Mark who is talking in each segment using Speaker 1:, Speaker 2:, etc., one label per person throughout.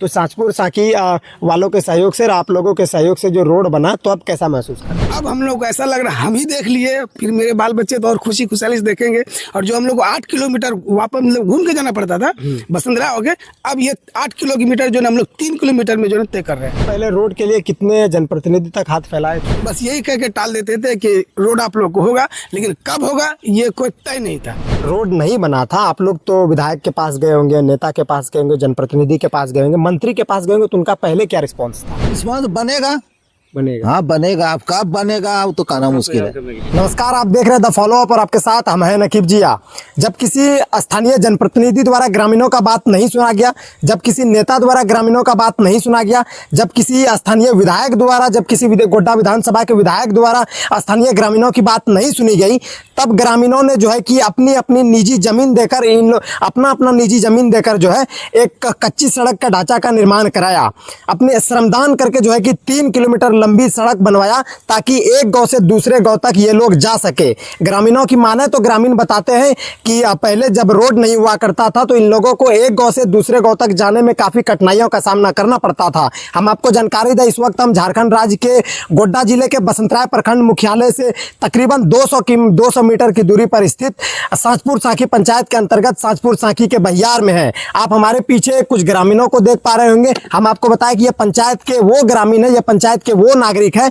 Speaker 1: तो साँचपुर साँकी वालों के सहयोग से और आप लोगों के सहयोग से जो रोड बना, तो अब कैसा महसूस कर रहे हैं?
Speaker 2: अब हम लोग को ऐसा लग रहा है हम ही देख लिए, फिर मेरे बाल बच्चे तो और खुशी खुशहाली से देखेंगे। और जो हम लोग को 8 किलोमीटर वापस मतलब घूम के जाना पड़ता था बसंतरा हो गए, अब ये 8 किलोमीटर जो है हम लोग 3 किलोमीटर में जो है तय कर रहे हैं।
Speaker 1: पहले रोड के लिए कितने जनप्रतिनिधि तक हाथ फैलाए थे?
Speaker 2: बस यही कह के टाल देते थे कि रोड आप लोग को होगा, लेकिन कब होगा ये कोई तय नहीं था।
Speaker 1: रोड नहीं बना था, आप लोग तो विधायक के पास गए होंगे, नेता के पास गए होंगे, जनप्रतिनिधि के पास गए होंगे, मंत्री के पास गए होंगे, तो उनका पहले क्या रिस्पॉन्स था?
Speaker 3: रिस्पॉन्स बनेगा,
Speaker 1: बनेगा।
Speaker 3: हाँ बनेगा। अब कब बनेगा वो तो कहना मुश्किल है।
Speaker 1: नमस्कार, आप देख रहे हैं द फॉलो अप और आपके साथ हम हैं नकीब जिया। जब किसी स्थानीय जनप्रतिनिधि द्वारा ग्रामीणों का बात नहीं सुना गया, जब किसी नेता द्वारा ग्रामीणों का बात नहीं सुना गया, जब किसी स्थानीय विधायक द्वारा, जब किसी गोड्डा विधानसभा के विधायक द्वारा स्थानीय ग्रामीणों की बात नहीं सुनी गई, तब ग्रामीणों ने जो है कि अपनी अपनी निजी जमीन देकर अपना निजी जमीन देकर जो है एक कच्ची सड़क का ढांचा का निर्माण कराया। अपने श्रमदान करके जो है कि 3 किलोमीटर लंबी सड़क बनवाया ताकि एक गांव से दूसरे गांव तक ये लोग जा सके। ग्रामीणों की माने तो ग्रामीण बताते हैं कि पहले जब रोड नहीं हुआ करता था तो इन लोगों को एक गांव से दूसरे गांव तक जाने में काफ़ी कठिनाइयों का सामना करना पड़ता था। हम आपको जानकारी दें, इस वक्त हम झारखंड राज्य के गोड्डा जिले के बसंतराय प्रखंड मुख्यालय से तकरीबन 200 मीटर की दूरी पर स्थित साँचपुर साँकी पंचायत के अंतर्गत साँचपुर साँकी के बहियार में है। आप हमारे पीछे कुछ ग्रामीणों को देख पा रहे होंगे। हम आपको बताएं कि ये पंचायत के वो ग्रामीण है, ये पंचायत के वो नागरिक है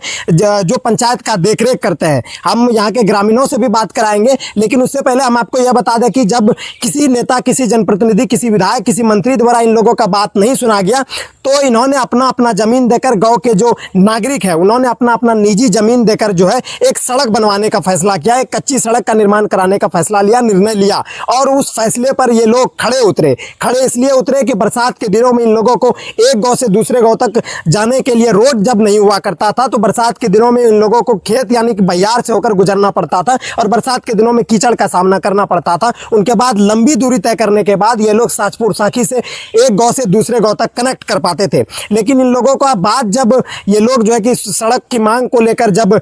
Speaker 1: जो पंचायत का देखरेख करते हैं। हम यहाँ के ग्रामीणों से भी बात कराएंगे, लेकिन उससे पहले हम आपको यह बता दें कि जब किसी नेता, किसी जनप्रतिनिधि, किसी विधायक, किसी मंत्री द्वारा इन लोगों का बात नहीं सुना गया, तो इन्होंने अपना जमीन देकर, गांव के जो नागरिक है उन्होंने अपना निजी जमीन देकर जो है एक सड़क बनवाने का फैसला किया, एक कच्ची सड़क का निर्माण कराने का फैसला लिया, निर्णय लिया। और उस फैसले पर ये लोग खड़े इसलिए उतरे कि बरसात के दिनों में इन लोगों को एक गांव से दूसरे गांव तक जाने के लिए रोड जब नहीं हुआ करता था, तो बरसात के दिनों में इन लोगों को खेत यानी कि बहियार से होकर गुजरना पड़ता था और बरसात के दिनों में कीचड़ का सामना करना पड़ता था। उनके बाद लंबी दूरी तय करने के बाद ये लोग साँचपुर साँकी से एक गांव से दूसरे गांव तक कनेक्ट कर पाते थे। लेकिन इन लोगों का बात जब ये लोग जो है कि सड़क की मांग को लेकर जब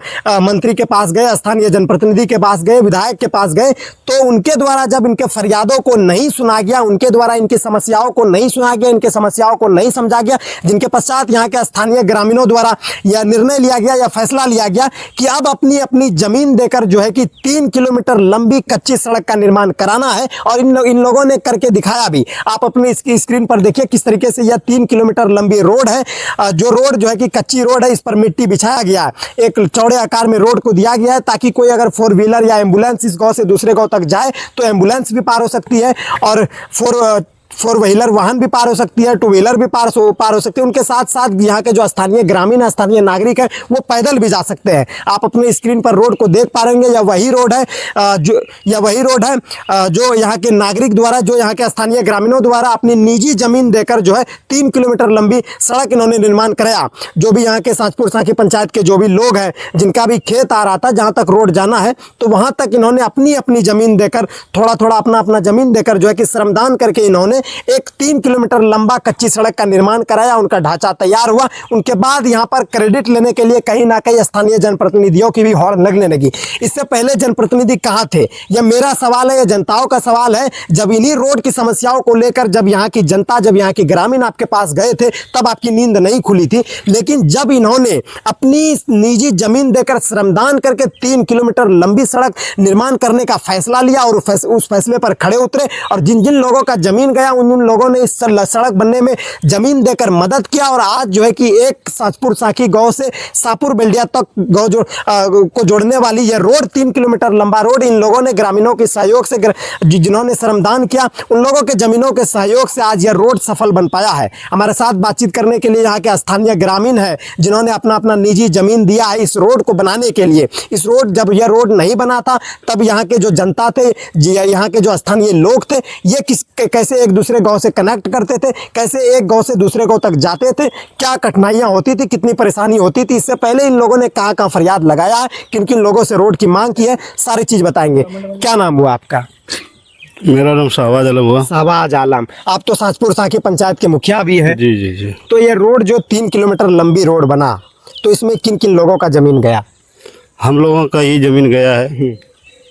Speaker 1: मंत्री के पास गए, स्थानीय जनप्रतिनिधि के पास गए, विधायक के पास गए, तो उनके द्वारा जब इनके फरियादों को नहीं सुना गया, उनके द्वारा इनकी समस्याओं को नहीं सुना गया, इनके समस्याओं को नहीं समझा गया, जिनके पश्चात यहाँ के स्थानीय ग्रामीणों द्वारा यह निर्णय लिया गया या फैसला लिया गया कि अब अपनी जमीन देकर जो है कि 3 किलोमीटर लंबी कच्ची सड़क का निर्माण कराना है। और इन लोगों ने करके दिखाया भी। आप अपनी इसकी स्क्रीन पर देखिए किस तरीके से यह 3 किलोमीटर लंबी रोड है। जो रोड जो है कि कच्ची रोड है, इस पर मिट्टी बिछाया गया है, एक चौड़े आकार में रोड को दिया गया है ताकि कोई अगर 4 व्हीलर या एम्बुलेंस इस गांव से दूसरे गांव तक जाए तो एम्बुलेंस भी पार हो सकती है और 4 व्हीलर वाहन भी पार हो सकती है, 2 व्हीलर भी पार हो सकती है। उनके साथ साथ यहाँ के जो स्थानीय ग्रामीण, स्थानीय नागरिक हैं वो पैदल भी जा सकते हैं। आप अपने स्क्रीन पर रोड को देख पा रहे हैं, यह वही रोड है जो यहाँ के नागरिक द्वारा, जो यहाँ के स्थानीय ग्रामीणों द्वारा अपनी निजी जमीन देकर जो है 3 किलोमीटर लंबी सड़क इन्होंने निर्माण कराया। जो भी यहाँ के साँचपुर साँकी पंचायत के जो भी लोग हैं, जिनका भी खेत आ रहा था, जहाँ तक रोड जाना है, तो वहाँ तक इन्होंने अपनी जमीन देकर, थोड़ा अपना जमीन देकर जो है कि श्रमदान करके इन्होंने एक 3 किलोमीटर लंबा कच्ची सड़क का निर्माण कराया। उनका ढांचा तैयार हुआ। उनके बाद यहाँ पर क्रेडिट लेने के लिए कहीं ना कहीं स्थानीय जनप्रतिनिधियों की भी हॉर्न लगने लगी। इससे पहले जनप्रतिनिधि कहाँ थे? यह मेरा सवाल है, यह जनताओं का सवाल है। जब इन्हीं रोड की समस्याओं को लेकर जब यहाँ की जनता, जब यहाँ के ग्रामीण आपके पास गए थे, तब आपकी नींद नहीं खुली थी। लेकिन जब इन्होंने अपनी निजी जमीन देकर श्रमदान करके 3 किलोमीटर लंबी सड़क निर्माण करने का फैसला लिया और उस फैसले पर खड़े उतरे और जिन जिन लोगों का जमीन गया उन लोगों ने इस सड़क बनने में जमीन देकर मदद किया। और आज जो है कि एक साँचपुर साँकी गांव से सापुर बेल्डिया तक गांव को जोड़ने वाली यह रोड, 3 किलोमीटर लंबा रोड, इन लोगों ने ग्रामीणों के सहयोग से, जिन्होंने श्रमदान किया, उन लोगों के जमीनों के सहयोग से आज यह रोड सफल बन पाया है। हमारे साथ बातचीत करने के लिए यहाँ के स्थानीय ग्रामीण है, जिन्होंने अपना निजी जमीन दिया है इस रोड को बनाने के लिए। इस रोड, जब यह रोड नहीं बना था, तब यहाँ के जो जनता थे, यहाँ के जो स्थानीय लोग थे, ये कैसे एक दूसरे गांव से कनेक्ट करते थे, कैसे एक गांव से दूसरे गांव तक जाते थे, क्या कठिनाइयां होती थी, कितनी परेशानी होती थी। इससे पहले इन लोगों ने कहाँ फरियाद लगाया है, किन किन लोगों से रोड की मांग की है, सारी चीज बताएंगे। क्या नाम हुआ आपका?
Speaker 4: मेरा नाम शहबाज आलम हुआ।
Speaker 1: शहबाज आलम, आप तो साँचपुर साँकी पंचायत के मुखिया भी है।
Speaker 4: जी जी जी।
Speaker 1: तो ये रोड जो 3 किलोमीटर लंबी रोड बना, तो इसमें किन किन लोगों का जमीन गया?
Speaker 4: हम लोगों का ही जमीन गया है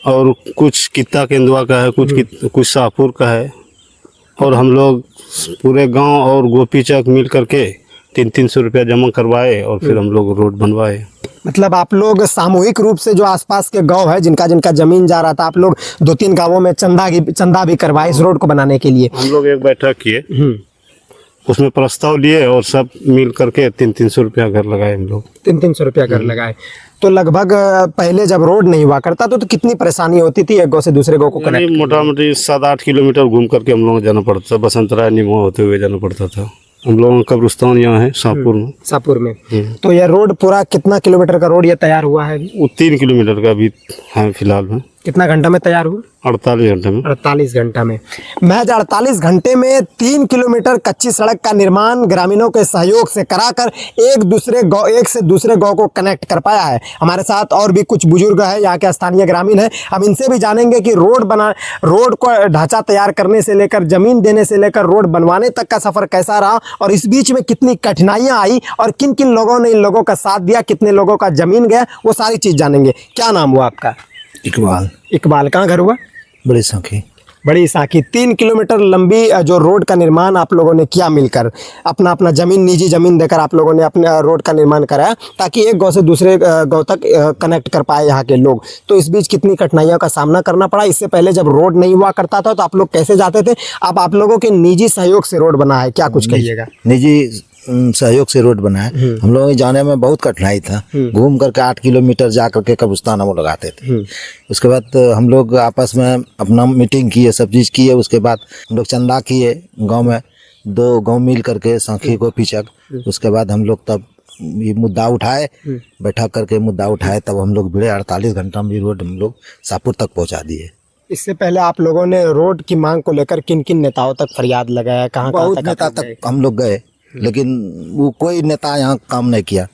Speaker 4: और कुछ कित्ता केंदुआ का है, कुछ शाहपुर का है और हम लोग पूरे गांव और गोपी चक मिल करके 300 रुपया जमा करवाए और फिर हम लोग रोड बनवाए।
Speaker 1: मतलब आप लोग सामूहिक रूप से जो आसपास के गांव है जिनका जिनका जमीन जा रहा था, आप लोग 2-3 गांवों में चंदा भी करवाए इस रोड को बनाने के लिए।
Speaker 4: हम लोग एक बैठक किए, उसमें प्रस्ताव लिए और सब मिल करके 300 रुपया घर लगाए हम लोग।
Speaker 1: 300 रुपया घर लगाए। तो लगभग पहले जब रोड नहीं हुआ करता तो कितनी परेशानी होती थी एक गांव से दूसरे गांव को कनेक्ट?
Speaker 4: मोटा मोटी 7-8 किलोमीटर घूम करके हम लोग जाना पड़ता था, बसंतराय निमो होते हुए जाना पड़ता था। हम लोगों का कब्रिस्तान यहाँ है शाहपुर में।
Speaker 1: शाहपुर में। तो यह रोड पूरा कितना किलोमीटर का रोड ये तैयार हुआ है?
Speaker 4: वो 3 किलोमीटर का भी है फिलहाल में।
Speaker 1: कितना घंटा में तैयार हुआ?
Speaker 4: 48 घंटे में।
Speaker 1: 48 घंटा में। महज 48 घंटे में 3 किलोमीटर कच्ची सड़क का निर्माण ग्रामीणों के सहयोग से कराकर एक से दूसरे गांव को कनेक्ट कर पाया है। हमारे साथ और भी कुछ बुजुर्ग हैं, यहाँ के स्थानीय ग्रामीण हैं। हम इनसे भी जानेंगे कि रोड को ढांचा तैयार करने से लेकर जमीन देने से लेकर रोड बनवाने तक का सफर कैसा रहा और इस बीच में कितनी कठिनाइयां आई और किन किन लोगों ने इन लोगों का साथ दिया, कितने लोगों का जमीन गया, वो सारी चीज जानेंगे। क्या नाम हुआ आपका? इकबाल। कहाँ घर हुआ? बड़ी साखी। 3 किलोमीटर लंबी जो रोड का निर्माण आप लोगों ने किया मिलकर, अपना अपना जमीन, निजी जमीन देकर आप लोगों ने अपने रोड का निर्माण कराया ताकि एक गांव से दूसरे गांव तक कनेक्ट कर पाए यहाँ के लोग। तो इस बीच कितनी कठिनाइयों का सामना करना पड़ा? इससे पहले जब रोड नहीं हुआ करता था तो आप लोग कैसे जाते थे? अब आप लोगों के निजी सहयोग से रोड बना है, क्या कुछ कहिएगा?
Speaker 3: निजी सहयोग से रोड बना है। हम लोगों के जाने में बहुत कठिनाई था, घूम करके 8 किलोमीटर जा करके कब्रिस्तान हम लगाते थे। उसके बाद हम लोग आपस में अपना मीटिंग किए, सब चीज़ किए। उसके बाद हम लोग चंदा किए गांव में, 2 गांव मिल करके, सांखी को पिचक। उसके बाद हम लोग तब ये मुद्दा उठाए, बैठक करके मुद्दा उठाए, तब हम लोग भिड़े 48 घंटा में रोड हम लोग शाहपुर तक पहुँचा दिए।
Speaker 1: इससे पहले आप लोगों ने रोड की मांग को लेकर किन किन नेताओं तक फरियाद लगाया? कहाँ
Speaker 3: बहुत नेता तक हम लोग गए, लेकिन वो कोई नेता यहाँ काम नहीं किया।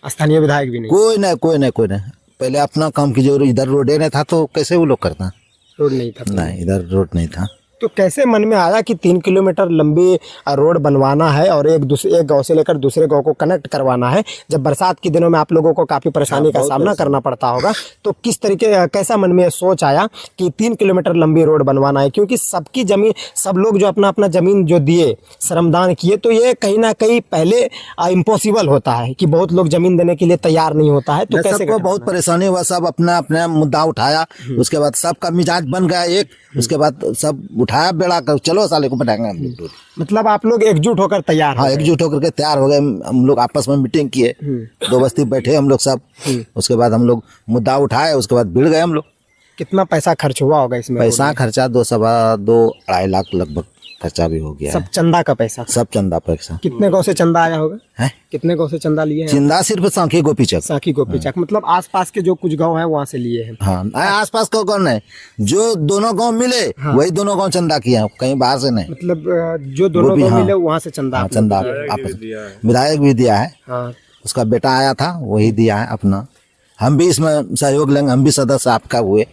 Speaker 1: स्थानीय विधायक भी नहीं?
Speaker 3: कोई नहीं। पहले अपना काम कीजिए। इधर रोड नहीं था तो कैसे वो लोग करता?
Speaker 1: रोड नहीं था?
Speaker 3: नहीं, इधर रोड नहीं था।
Speaker 1: तो कैसे मन में आया कि 3 किलोमीटर लंबी रोड बनवाना है और एक गांव से लेकर दूसरे गांव को कनेक्ट करवाना है? जब बरसात के दिनों में आप लोगों को काफ़ी परेशानी का सामना करना पड़ता होगा, तो किस तरीके कैसा मन में सोच आया कि 3 किलोमीटर लंबी रोड बनवाना है? क्योंकि सबकी जमीन, सब लोग जो अपना अपना जमीन जो दिए, श्रमदान किए, तो ये कहीं ना कहीं पहले इम्पॉसिबल होता है कि बहुत लोग जमीन देने के लिए तैयार नहीं होता है। तो कैसे?
Speaker 3: सबको बहुत परेशानी हुआ, सब अपना अपना मुद्दा उठाया। उसके बाद सबका मिजाज बन गया एक। उसके बाद सब उठाया बेड़ा कर, चलो साले को बैठाएंगे हम लोग।
Speaker 1: मतलब आप लोग एकजुट होकर तैयार?
Speaker 3: हाँ, एकजुट होकर के तैयार हो गए। हम लोग आपस में मीटिंग किए, 2 बस्ती बैठे हम लोग सब। उसके बाद हम लोग मुद्दा उठाए, उसके बाद भिड़ गए हम लोग।
Speaker 1: कितना पैसा खर्च हुआ होगा इसमें?
Speaker 3: पैसा खर्चा 2-2.5 लाख लगभग खर्चा भी हो गया।
Speaker 1: सब चंदा का पैसा?
Speaker 3: सब चंदा पैसा।
Speaker 1: कितने गांव से चंदा आया होगा?
Speaker 3: है?
Speaker 1: कितने गांव से चंदा लिए हैं?
Speaker 3: चंदा सिर्फ सांखी गोपीचक।
Speaker 1: सांखी गोपीचक। मतलब आसपास के जो कुछ गांव है वहाँ से लिए हैं?
Speaker 3: हाँ, आसपास का गाँव नहीं, जो दोनों गांव मिले वही दोनों गांव चंदा किया है, कहीं बाहर से नहीं।
Speaker 1: मतलब जो दोनों गांव मिले वहाँ से चंदा?
Speaker 3: चंदा आपस विधायक भी दिया है, उसका बेटा आया था वही दिया है अपना। हम भी इसमें सहयोग लेंगे, हम भी सदस्य आपका हुए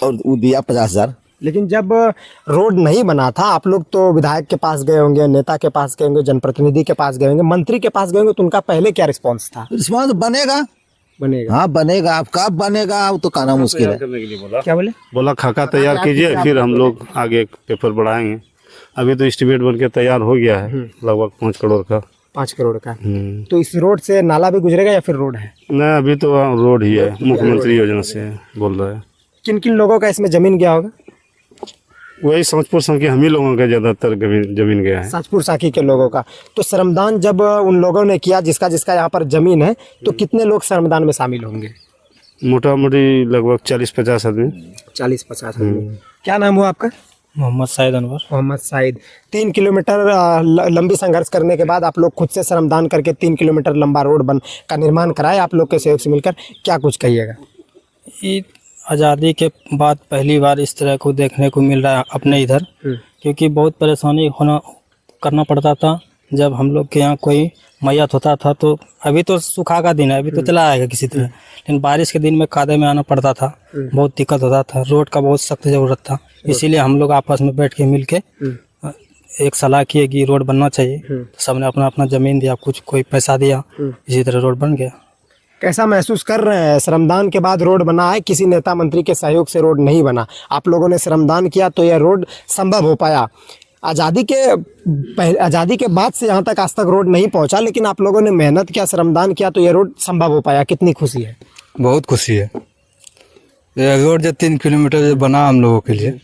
Speaker 3: और वो दिया 50,000।
Speaker 1: लेकिन जब रोड नहीं बना था, आप लोग तो विधायक के पास गए होंगे, नेता के पास गए होंगे, जनप्रतिनिधि के पास गए होंगे, मंत्री के पास गए होंगे, तो उनका पहले क्या रिस्पांस था?
Speaker 3: रिस्पांस बनेगा।
Speaker 1: हाँ,
Speaker 3: बनेगा। अब कब बनेगा वो तो कहना मुश्किल है।
Speaker 1: क्या
Speaker 4: बोला खाका तैयार कीजिए, फिर हम लोग आगे पेपर बढ़ाएंगे। अभी तो एस्टीमेट बन के तैयार हो गया है, लगभग 5 करोड़ का।
Speaker 1: 5 करोड़ का। तो इस रोड से नाला भी गुजरेगा या फिर रोड है?
Speaker 4: नहीं, अभी तो रोड ही है, मुख्यमंत्री योजना से बोल रहा है।
Speaker 1: किन किन लोगों का इसमें जमीन गया होगा?
Speaker 4: वही सांचपुर सांखी हम ही लोगों का ज्यादातर जमीन गया है।
Speaker 1: सांचपुर सांखी के लोगों का। तो श्रमदान जब उन लोगों ने किया जिसका जिसका यहाँ पर जमीन है, तो कितने लोग श्रमदान में शामिल होंगे?
Speaker 4: मोटा मोटी लगभग 40-50 आदमी।
Speaker 1: 40-50 आदमी। क्या नाम हुआ आपका?
Speaker 5: मोहम्मद साइद अनवर।
Speaker 1: मोहम्मद साइद। 3 किलोमीटर लंबी संघर्ष करने के बाद आप लोग खुद से श्रमदान करके 3 किलोमीटर लंबा रोड का निर्माण कराए आप लोग के सहयोग से मिलकर, क्या कुछ कहिएगा?
Speaker 5: आज़ादी के बाद पहली बार इस तरह को देखने को मिल रहा है अपने इधर, क्योंकि बहुत परेशानी करना पड़ता था जब हम लोग के यहाँ कोई मैयत होता था। तो अभी तो सूखा का दिन है, अभी तो चला आएगा किसी तरह, लेकिन बारिश के दिन में कादे में आना पड़ता था, बहुत दिक्कत होता था, रोड का बहुत सख्त ज़रूरत था। इसीलिए हम लोग आपस में बैठ के मिल के एक सलाह किए कि रोड बनना चाहिए। तो सबने अपना अपना ज़मीन दिया, कुछ कोई पैसा दिया, इसी तरह रोड बन गया।
Speaker 1: कैसा महसूस कर रहे हैं? श्रमदान के बाद रोड बना है, किसी नेता मंत्री के सहयोग से रोड नहीं बना, आप लोगों ने श्रमदान किया तो यह रोड संभव हो पाया। आज़ादी के बाद से यहाँ तक आज तक रोड नहीं पहुँचा, लेकिन आप लोगों ने मेहनत किया, श्रमदान किया तो यह रोड संभव हो पाया। कितनी खुशी है?
Speaker 6: बहुत खुशी है। ये रोड जो 3 किलोमीटर जो बना हम लोगों के लिए,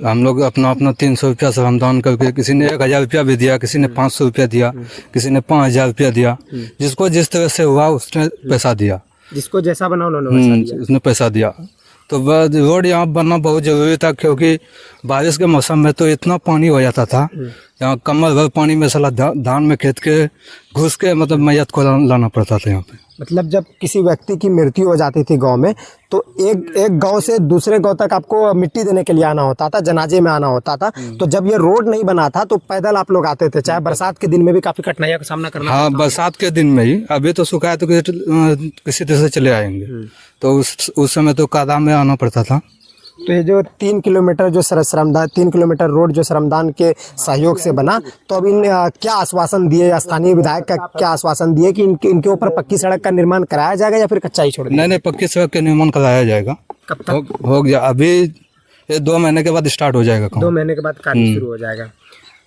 Speaker 6: हम लोग अपना 300 रुपया श्रमदान करके, किसी ने 1000 रुपया भी दिया, किसी ने 500 रुपया दिया, किसी ने 5000 रुपया दिया, जिसको जिस तरह से हुआ उसने पैसा दिया,
Speaker 1: जिसको जैसा बना उन्होंने
Speaker 6: उसने पैसा दिया। तो रोड यहाँ बनना बहुत ज़रूरी था, क्योंकि बारिश के मौसम में तो इतना पानी हो जाता था, यहाँ कमर भर पानी में साला धान में खेत के घुस के मतलब मैयत को लाना पड़ता था यहाँ पे।
Speaker 1: मतलब जब किसी व्यक्ति की मृत्यु हो जाती थी गांव में, तो एक गांव से दूसरे गांव तक आपको मिट्टी देने के लिए आना होता था, जनाजे में आना होता था। तो जब ये रोड नहीं बना था तो पैदल आप लोग आते थे, चाहे बरसात के दिन में भी काफी कठिनाइयों का सामना करना।
Speaker 6: हाँ, बरसात के दिन में ही, अभी तो सूखा है तो किसी तरह से चले आएंगे, तो उस समय तो कादा में आना पड़ता था।
Speaker 1: तो ये जो 3 किलोमीटर जो श्रमदान 3 किलोमीटर रोड जो श्रमदान के सहयोग से बना, तो अब इन क्या आश्वासन दिए स्थानीय विधायक का, क्या आश्वासन दिए कि इनके ऊपर पक्की सड़क का निर्माण कराया जाएगा या फिर कच्चा ही छोड़ दिया?
Speaker 6: नहीं, पक्की सड़क का निर्माण कराया जाएगा।
Speaker 1: कब तक
Speaker 6: हो गया? अभी ये 2 महीने के बाद स्टार्ट हो जाएगा काम।
Speaker 1: 2 महीने के बाद कार्य शुरू हो जाएगा।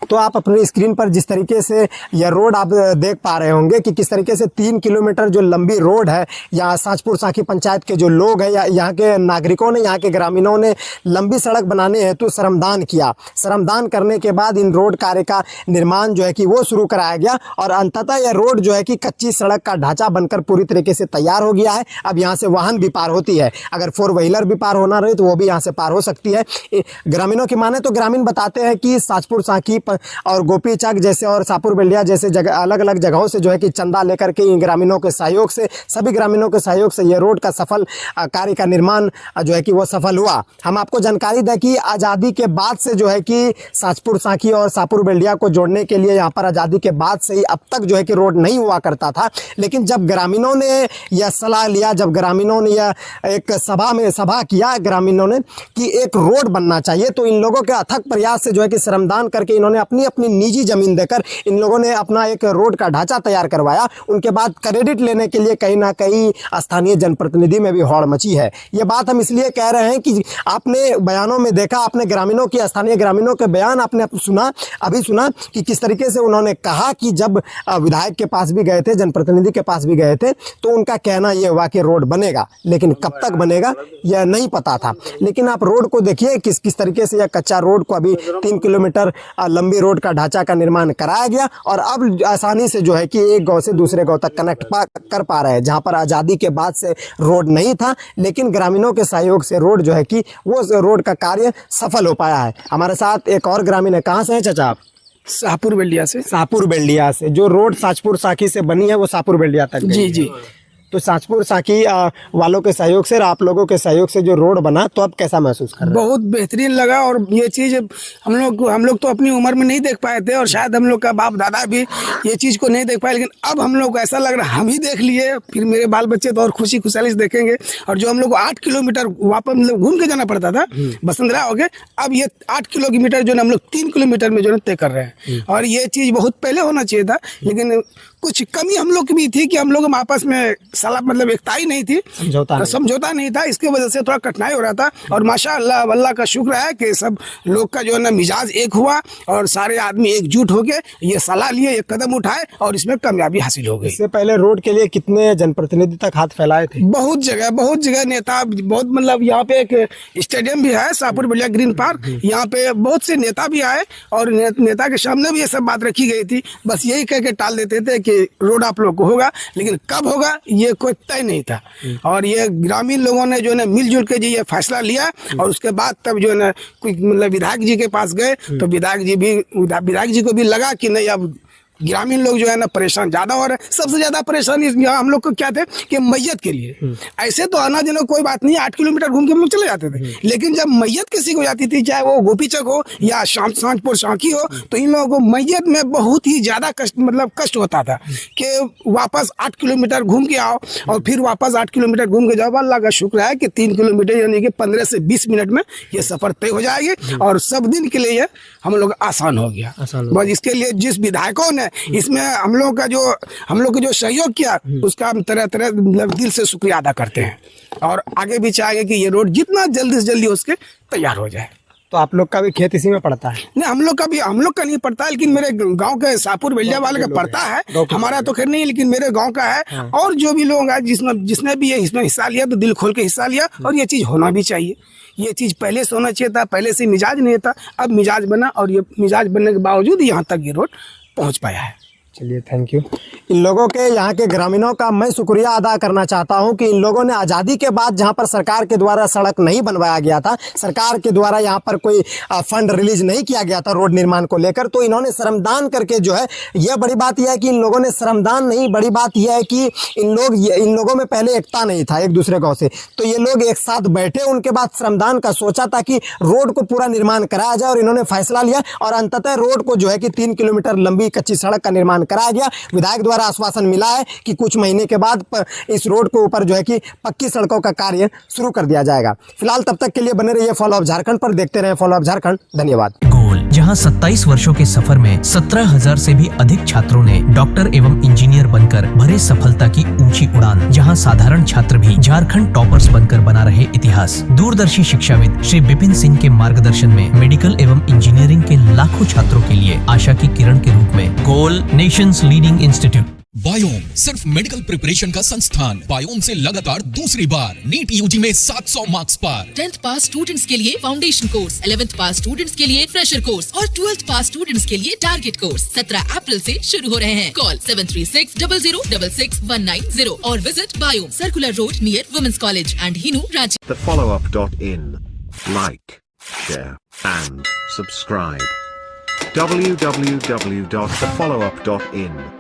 Speaker 1: तो आप अपनी स्क्रीन पर जिस तरीके से यह रोड आप देख पा रहे होंगे कि किस तरीके से 3 किलोमीटर जो लंबी रोड है, यहाँ साँचपुर साँकी पंचायत के जो लोग हैं या यहाँ के नागरिकों ने, यहाँ के ग्रामीणों ने लंबी सड़क बनाने हेतु श्रमदान किया। श्रमदान करने के बाद इन रोड कार्य का निर्माण जो है कि वो शुरू कराया गया और अंततः यह रोड जो है कि कच्ची सड़क का ढांचा बनकर पूरी तरीके से तैयार हो गया है। अब यहाँ से वाहन भी पार होती है, अगर 4 व्हीलर भी पार होना रहे तो वो भी यहाँ से पार हो सकती है। ग्रामीणों की माने तो ग्रामीण बताते हैं कि साँचपुर साँकी और गोपीचक जैसे और सापुर बेल्डिया जैसे जगह अलग अलग जगहों से जो है कि चंदा लेकर के इन ग्रामीणों के सहयोग से, सभी ग्रामीणों के सहयोग से ये रोड का सफल कार्य का निर्माण जो है कि वो सफल हुआ। हम आपको जानकारी दें कि आज़ादी के बाद से जो है कि साँचपुर साँकी और सापुर बेल्डिया को जोड़ने के लिए यहाँ पर आज़ादी के बाद से ही अब तक जो है कि रोड नहीं हुआ करता था, लेकिन जब ग्रामीणों ने यह सलाह लिया, जब ग्रामीणों ने यह एक सभा किया ग्रामीणों ने कि एक रोड बनना चाहिए, तो इन लोगों के अथक प्रयास से जो है कि श्रमदान करके इन्होंने अपनी निजी जमीन देकर इन लोगों ने अपना एक रोड का ढांचा तैयार करवाया। उनके बाद क्रेडिट लेने के लिए कहीं ना कहीं स्थानीय जनप्रतिनिधि में भी हौड़ मची है। ये बात हम इसलिए कह रहे हैं कि आपने बयानों में देखा, आपने ग्रामीणों की, स्थानीय ग्रामीणों के बयान आपने अभी सुना कि किस तरीके से उन्होंने कहा कि जब विधायक के पास भी गए थे, जनप्रतिनिधि के पास भी गए थे, तो उनका कहना यह हुआ कि रोड बनेगा, लेकिन कब तक बनेगा यह नहीं पता था। लेकिन आप रोड को देखिए किस तरीके से यह कच्चा रोड को अभी 3 किलोमीटर लंबी रोड का ढांचा का निर्माण कराया गया और अब आसानी से जो है कि एक गांव से दूसरे गांव तक कनेक्ट कर पा रहे हैं। जहां पर आज़ादी के बाद से रोड नहीं था, लेकिन ग्रामीणों के सहयोग से रोड जो है कि वो रोड का कार्य सफल हो पाया है। हमारे साथ एक और ग्रामीण है। कहाँ से हैं चाचा आप?
Speaker 2: सापुर बेल्डिया से।
Speaker 1: सापुर बेल्डिया से। जो रोड साँचपुर साँकी से बनी है वो सापुर बेल्डिया तक गई है।
Speaker 2: जी।
Speaker 1: तो साँचपुर साँकी वालों के सहयोग से और आप लोगों के सहयोग से जो रोड बना, तो अब कैसा महसूस कर रहे हैं?
Speaker 2: बहुत बेहतरीन लगा। और ये चीज़ हम लोग तो अपनी उम्र में नहीं देख पाए थे और शायद हम लोग का बाप दादा भी ये चीज़ को नहीं देख पाए, लेकिन अब हम लोग को ऐसा लग रहा है हम ही देख लिए, फिर मेरे बाल बच्चे तो और खुशहाली से देखेंगे। और जो हम लोग को 8 किलोमीटर वापस मतलब घूम के जाना पड़ता था बसंतरा हो गए, अब ये 8 किलोमीटर जो है हम लोग 3 किलोमीटर में जो है तय कर रहे हैं। और ये चीज़ बहुत पहले होना चाहिए था, लेकिन कुछ कमी हम लोग की भी थी कि हम लोग आपस में सलाह मतलब एकता ही नहीं थी, समझौता नहीं था, इसकी वजह से थोड़ा कठिनाई हो रहा था। और माशाअल्लाह अल्लाह का शुक्र है कि सब लोग का जो है ना मिजाज एक हुआ और सारे आदमी एकजुट होके ये सलाह लिए, एक कदम उठाए और इसमें कामयाबी हासिल हो गई।
Speaker 1: इससे पहले रोड के लिए कितने जनप्रतिनिधि तक हाथ फैलाए थे?
Speaker 2: बहुत जगह नेता, बहुत मतलब यहाँ पे एक स्टेडियम भी है सापुर बेल्डिया ग्रीन पार्क, यहाँ पे बहुत से नेता भी आए और नेता के सामने भी ये सब बात रखी गई थी। बस यही कह के टाल देते थे कि रोड आप लोग को होगा, लेकिन कब होगा ये कोई तय नहीं था। और ये ग्रामीण लोगों ने जो है ना मिलजुल के ये फैसला लिया और उसके बाद तब जो है ना कोई मतलब विधायक जी के पास गए तो विधायक जी को भी लगा कि नहीं अब ग्रामीण लोग जो है ना परेशान ज़्यादा हो रहे हैं। सबसे ज़्यादा परेशानी यहाँ हम लोग को क्या थे कि मैयत के लिए, ऐसे तो आना जाना कोई बात नहीं, 8 किलोमीटर घूम के हम लोग चले जाते थे, लेकिन जब मैयत किसी को जाती थी, चाहे वो गोपीचक हो या साँचपुर साँकी हो, तो इन लोगों को मैयत में बहुत ही ज़्यादा कष्ट होता था कि वापस 8 किलोमीटर घूम के आओ और फिर वापस 8 किलोमीटर घूम के जाओ। अल्लाह का शुक्र है कि 3 किलोमीटर यानी कि 15 से 20 मिनट में ये सफ़र तय हो जाएगी और सब दिन के लिए हम लोग आसान हो गया। बस इसके लिए जिस विधायकों ने इसमें हम लोग को जो सहयोग किया उसका हम तरह तरह मतलब दिल से शुक्रिया अदा करते हैं और आगे भी चाहेंगे कि ये रोड जितना जल्दी से जल्दी हो सके तैयार हो जाए।
Speaker 1: तो आप लोग का भी खेत इसी में पड़ता है?
Speaker 2: नहीं, हम लोग का नहीं पड़ता है, लेकिन मेरे गांव के शाहपुर बेलिया वाले का पड़ता है। हमारा तो खैर नहीं है, लेकिन मेरे गांव का है। और जो भी लोग हैं जिसने भी इसमें हिस्सा लिया तो दिल खोल के हिस्सा लिया, और ये चीज़ होना भी चाहिए। ये चीज़ पहले से होना चाहिए था, पहले से मिजाज नहीं था, अब मिजाज बना और ये मिजाज बनने के बावजूद यहाँ तक ये रोड पहुँच पाया है।
Speaker 1: चलिए, थैंक यू। इन लोगों के, यहाँ के ग्रामीणों का मैं शुक्रिया अदा करना चाहता हूँ कि इन लोगों ने आज़ादी के बाद जहाँ पर सरकार के द्वारा सड़क नहीं बनवाया गया था, सरकार के द्वारा यहाँ पर कोई फंड रिलीज नहीं किया गया था रोड निर्माण को लेकर, तो इन्होंने श्रमदान करके जो है, यह बड़ी बात यह है कि इन लोगों ने श्रमदान नहीं, बड़ी बात यह है कि इन लोगों में पहले एकता नहीं था एक दूसरे गाँव से, तो ये लोग एक साथ बैठे, उनके बाद श्रमदान का सोचा था कि रोड को पूरा निर्माण कराया जाए, और इन्होंने फैसला लिया और अंततः रोड को जो है कि 3 किलोमीटर लंबी कच्ची सड़क का निर्माण कराया गया। विधायक द्वारा आश्वासन मिला है कि कुछ महीने के बाद इस रोड के ऊपर जो है कि पक्की सड़कों का कार्य शुरू कर दिया जाएगा। फिलहाल तब तक के लिए बने रहिए फॉलो अप झारखंड पर, देखते रहे फॉलो अप झारखंड। धन्यवाद।
Speaker 7: गोल, जहां 27 वर्षों के सफर में 17,000 से भी अधिक छात्रों ने डॉक्टर एवं इंजीनियर बनकर भरे सफलता की ऊंची उड़ान, जहां साधारण छात्र भी झारखंड टॉपर्स बनकर बना रहे इतिहास। दूरदर्शी शिक्षाविद श्री विपिन सिंह के मार्गदर्शन में मेडिकल एवं इंजीनियरिंग के लाखों छात्रों के लिए आशा की किरण के रूप में गोल, नेशंस लीडिंग इंस्टीट्यूट।
Speaker 8: बायोम सिर्फ मेडिकल प्रिपरेशन का संस्थान। बायोम से लगातार दूसरी बार नीट यूजी में 700 मार्क्स पार।
Speaker 9: 10th पास स्टूडेंट्स के लिए फाउंडेशन कोर्स, 11th पास स्टूडेंट्स के लिए फ्रेशर कोर्स और 12th पास स्टूडेंट्स के लिए टारगेट कोर्स 17 अप्रैल से शुरू हो रहे हैं। कॉल 7360066190 और visit Biome, circular road near women's college and Hinoo, Ranchi.
Speaker 10: thefollowup.in. Like, share and subscribe. www.thefollowup.in